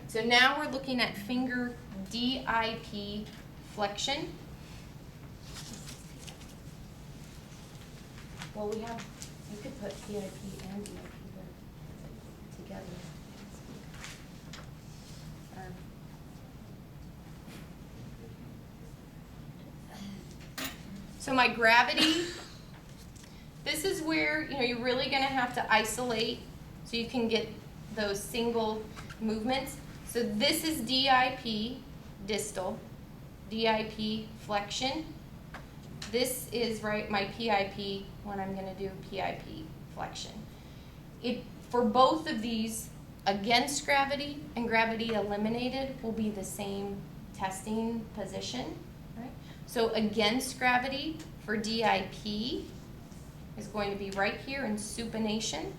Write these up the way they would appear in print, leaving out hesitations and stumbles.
so now we're looking at finger DIP flexion. Well, we have, you could put PIP and DIP there together. So my gravity, this is where you're really going to have to isolate so you can get those single movements. So this is DIP, distal, DIP flexion. This is my PIP when I'm going to do PIP flexion. For both of these, against gravity and gravity eliminated will be the same testing position. Right? So against gravity for DIP is going to be right here in supination.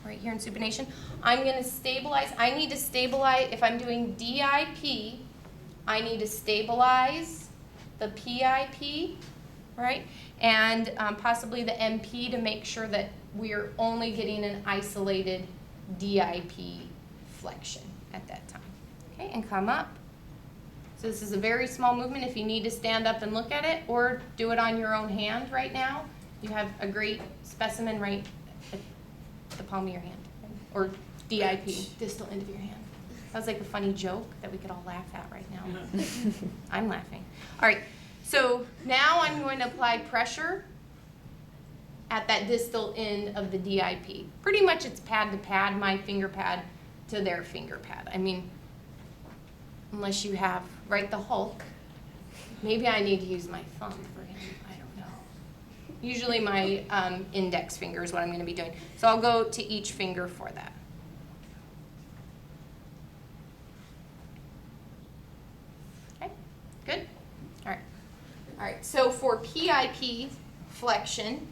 Right here in supination. I'm going to stabilize. I need to stabilize, if I'm doing DIP, I need to stabilize the PIP, right? And possibly the MP to make sure that we're only getting an isolated DIP flexion at that time. Okay, and come up. So this is a very small movement if you need to stand up and look at it, or do it on your own hand right now. You have a great specimen right at the palm of your hand, or DIP, distal end of your hand. That was like a funny joke that we could all laugh at right now. I'm laughing. All right, so now I'm going to apply pressure at that distal end of the DIP. Pretty much it's pad to pad, my finger pad to their finger pad. I mean, unless you have, right, the Hulk. Maybe I need to use my thumb for him, I don't know. Usually my index finger is what I'm going to be doing. So I'll go to each finger for that. Okay, good? All right. All right, so for PIP flexion,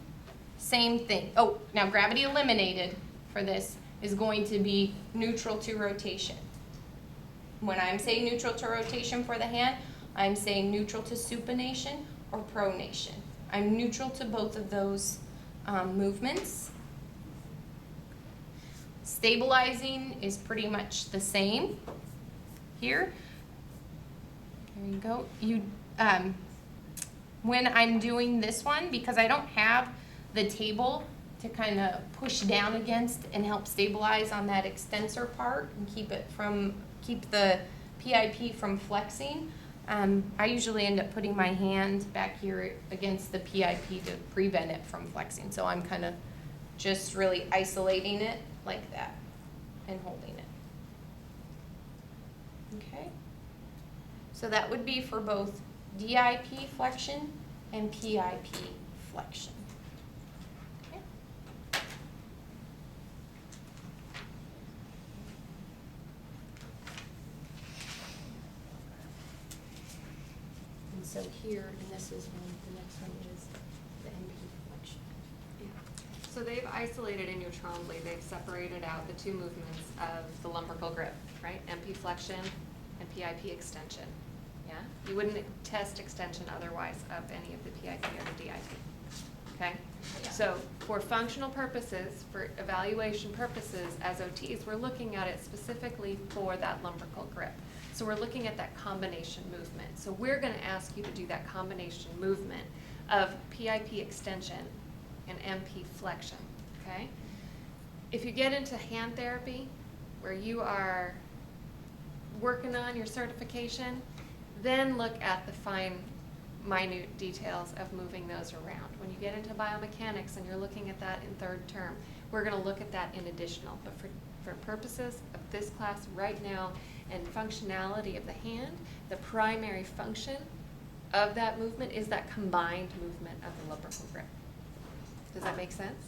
same thing. Oh, now gravity eliminated for this is going to be neutral to rotation. When I'm saying neutral to rotation for the hand, I'm saying neutral to supination or pronation. I'm neutral to both of those movements. Stabilizing is pretty much the same here. There you go. When I'm doing this one, because I don't have the table to kind of push down against and help stabilize on that extensor part and keep the PIP from flexing, I usually end up putting my hand back here against the PIP to prevent it from flexing. So I'm kind of just really isolating it like that and holding it. Okay? So that would be for both DIP flexion and PIP flexion. Okay? And so here, and this is the next one is the MP flexion. Yeah. So they've isolated in your Trombley, they've separated out the two movements of the lumbrical grip, right? MP flexion and PIP extension. Yeah? You wouldn't test extension otherwise of any of the PIP or the DIP. Okay? Yeah. So for functional purposes, for evaluation purposes, as OTs, we're looking at it specifically for that lumbrical grip. So we're looking at that combination movement. So we're going to ask you to do that combination movement of PIP extension and MP flexion. Okay? If you get into hand therapy, where you are working on your certification, then look at the fine, minute details of moving those around. When you get into biomechanics and you're looking at that in third term, we're going to look at that in additional. But for purposes of this class right now and functionality of the hand, the primary function of that movement is that combined movement of the lumbrical grip. Does that make sense?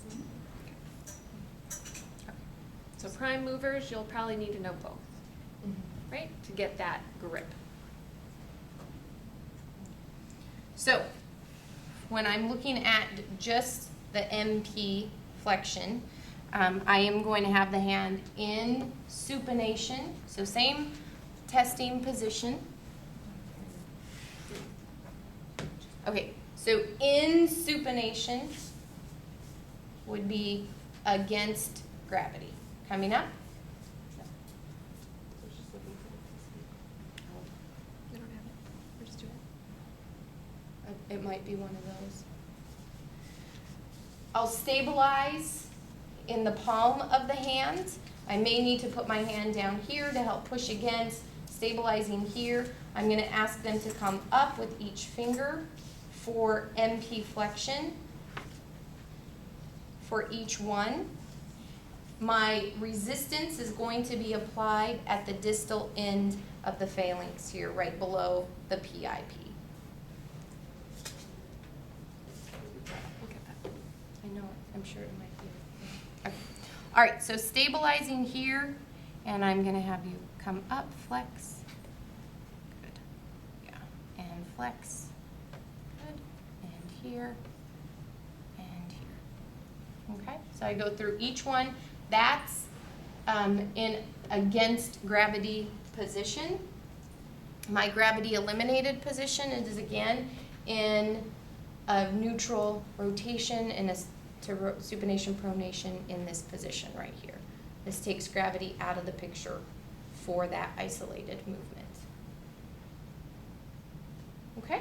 Okay. So prime movers, you'll probably need to know both, right, to get that grip. So when I'm looking at just the MP flexion, I am going to have the hand in supination, so same testing position. Okay, so in supination would be against gravity. Coming up. It might be one of those. I'll stabilize in the palm of the hand. I may need to put my hand down here to help push against, stabilizing here. I'm going to ask them to come up with each finger for MP flexion for each one. My resistance is going to be applied at the distal end of the phalanx here, right below the PIP. Look at that. I know, I'm sure it might be. Okay. All right, so stabilizing here, and I'm going to have you come up, flex. Good. Yeah, and flex. Good. And here, and here. Okay, so I go through each one. That's in against gravity position. My gravity eliminated position is again in a neutral rotation and a supination pronation in this position right here. This takes gravity out of the picture for that isolated movement. Okay?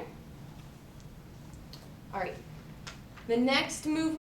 All right. The next movement